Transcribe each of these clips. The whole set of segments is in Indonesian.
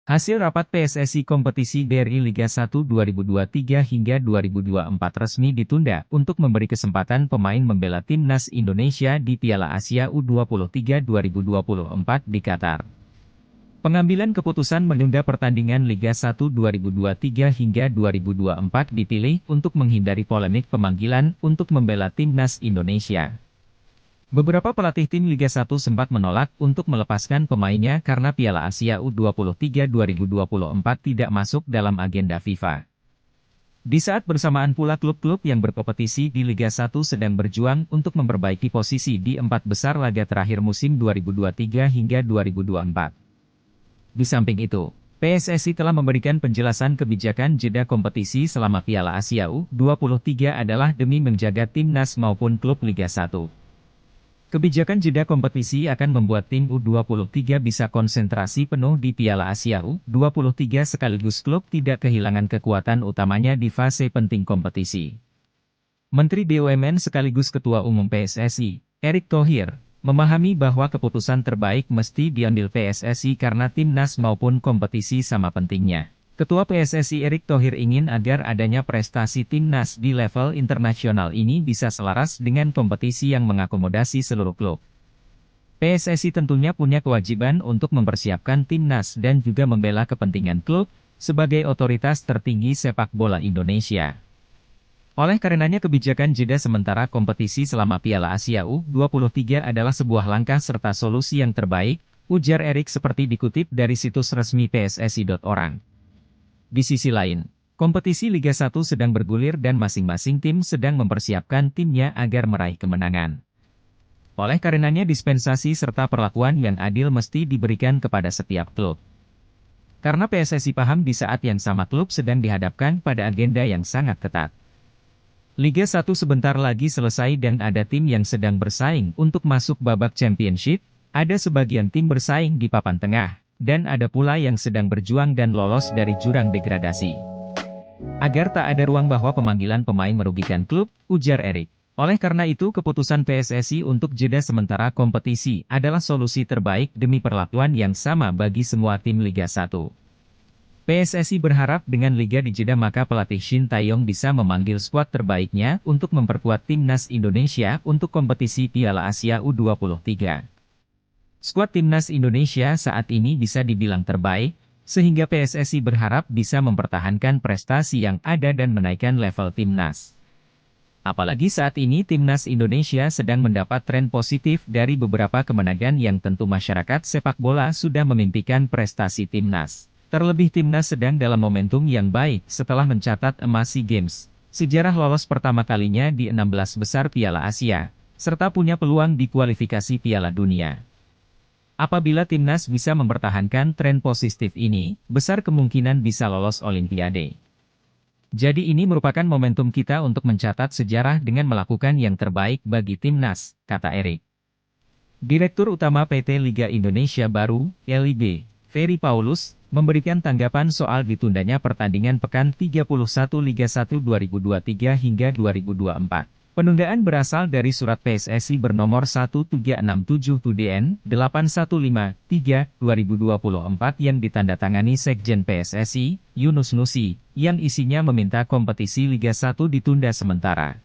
Hasil rapat PSSI kompetisi BRI Liga 1 2023 hingga 2024 resmi ditunda untuk memberi kesempatan pemain membela timnas Indonesia di Piala Asia U23 2024 di Qatar. Pengambilan keputusan menunda pertandingan Liga 1 2023 hingga 2024 dipilih untuk menghindari polemik pemanggilan untuk membela timnas Indonesia. Beberapa pelatih tim Liga 1 sempat menolak untuk melepaskan pemainnya karena Piala Asia U23 2024 tidak masuk dalam agenda FIFA. Di saat bersamaan pula klub-klub yang berkompetisi di Liga 1 sedang berjuang untuk memperbaiki posisi di empat besar laga terakhir musim 2023 hingga 2024. Di samping itu, PSSI telah memberikan penjelasan kebijakan jeda kompetisi selama Piala Asia U23 adalah demi menjaga timnas maupun klub Liga 1. Kebijakan jeda kompetisi akan membuat tim U23 bisa konsentrasi penuh di Piala Asia U23 sekaligus klub tidak kehilangan kekuatan utamanya di fase penting kompetisi. Menteri BUMN sekaligus Ketua Umum PSSI, Erick Thohir, memahami bahwa keputusan terbaik mesti diambil PSSI karena timnas maupun kompetisi sama pentingnya. Ketua PSSI Erick Thohir ingin agar adanya prestasi timnas di level internasional ini bisa selaras dengan kompetisi yang mengakomodasi seluruh klub. PSSI tentunya punya kewajiban untuk mempersiapkan timnas dan juga membela kepentingan klub sebagai otoritas tertinggi sepak bola Indonesia. Oleh karenanya kebijakan jeda sementara kompetisi selama Piala Asia U23 adalah sebuah langkah serta solusi yang terbaik, ujar Erick seperti dikutip dari situs resmi pssi.org. Di sisi lain, kompetisi Liga 1 sedang bergulir dan masing-masing tim sedang mempersiapkan timnya agar meraih kemenangan. Oleh karenanya dispensasi serta perlakuan yang adil mesti diberikan kepada setiap klub. Karena PSSI paham di saat yang sama klub sedang dihadapkan pada agenda yang sangat ketat. Liga 1 sebentar lagi selesai dan ada tim yang sedang bersaing untuk masuk babak championship, ada sebagian tim bersaing di papan tengah, dan ada pula yang sedang berjuang dan lolos dari jurang degradasi. Agar tak ada ruang bahwa pemanggilan pemain merugikan klub, ujar Erick. Oleh karena itu keputusan PSSI untuk jeda sementara kompetisi adalah solusi terbaik demi perlakuan yang sama bagi semua tim Liga 1. PSSI berharap dengan Liga dijeda maka pelatih Shin Tae-yong bisa memanggil skuad terbaiknya untuk memperkuat timnas Indonesia untuk kompetisi Piala Asia U23. Skuad timnas Indonesia saat ini bisa dibilang terbaik, sehingga PSSI berharap bisa mempertahankan prestasi yang ada dan menaikkan level timnas. Apalagi saat ini timnas Indonesia sedang mendapat tren positif dari beberapa kemenangan yang tentu masyarakat sepak bola sudah memimpikan prestasi timnas. Terlebih timnas sedang dalam momentum yang baik setelah mencatat emas SEA Games, sejarah lolos pertama kalinya di 16 besar Piala Asia, serta punya peluang di kualifikasi Piala Dunia. Apabila timnas bisa mempertahankan tren positif ini, besar kemungkinan bisa lolos Olimpiade. Jadi ini merupakan momentum kita untuk mencatat sejarah dengan melakukan yang terbaik bagi timnas, kata Erick. Direktur Utama PT Liga Indonesia Baru, LIB, Ferry Paulus, memberikan tanggapan soal ditundanya pertandingan pekan 31 Liga 1 2023 hingga 2024. Penundaan berasal dari surat PSSI bernomor 1367-TDN 8153/2024 yang ditandatangani Sekjen PSSI, Yunus Nusi, yang isinya meminta kompetisi Liga 1 ditunda sementara.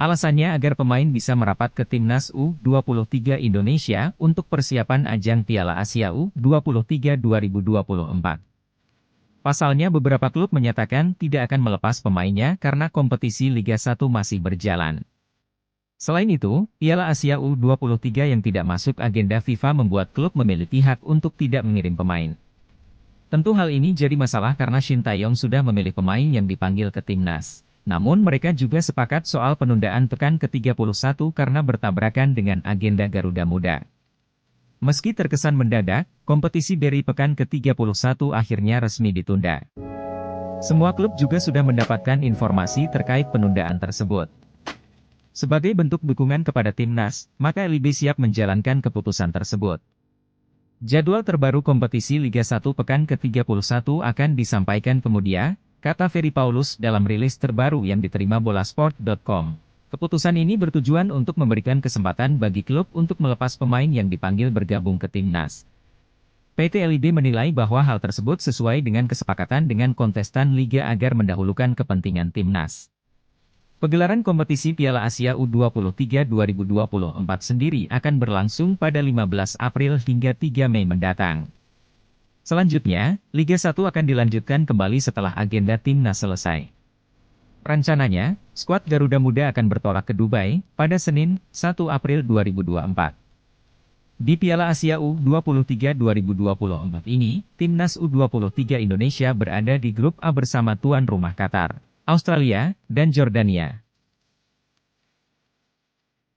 Alasannya agar pemain bisa merapat ke Timnas U23 Indonesia untuk persiapan ajang Piala Asia U23 2024. Pasalnya beberapa klub menyatakan tidak akan melepas pemainnya karena kompetisi Liga 1 masih berjalan. Selain itu, Piala Asia U23 yang tidak masuk agenda FIFA membuat klub memilih pihak untuk tidak mengirim pemain. Tentu hal ini jadi masalah karena Shin Tae-yong sudah memilih pemain yang dipanggil ke timnas. Namun mereka juga sepakat soal penundaan pekan ke-31 karena bertabrakan dengan agenda Garuda Muda. Meski terkesan mendadak, kompetisi BRI pekan ke-31 akhirnya resmi ditunda. Semua klub juga sudah mendapatkan informasi terkait penundaan tersebut. Sebagai bentuk dukungan kepada timnas, maka LIB siap menjalankan keputusan tersebut. Jadwal terbaru kompetisi Liga 1 pekan ke-31 akan disampaikan kemudian, kata Ferry Paulus dalam rilis terbaru yang diterima bolasport.com. Keputusan ini bertujuan untuk memberikan kesempatan bagi klub untuk melepas pemain yang dipanggil bergabung ke timnas. PT LIB menilai bahwa hal tersebut sesuai dengan kesepakatan dengan kontestan liga agar mendahulukan kepentingan timnas. Pegelaran kompetisi Piala Asia U23 2024 sendiri akan berlangsung pada 15 April hingga 3 Mei mendatang. Selanjutnya, Liga 1 akan dilanjutkan kembali setelah agenda timnas selesai. Rencananya, skuad Garuda Muda akan bertolak ke Dubai pada Senin, 1 April 2024. Di Piala Asia U23 2024 ini, timnas U23 Indonesia berada di grup A bersama tuan rumah Qatar, Australia, dan Jordania.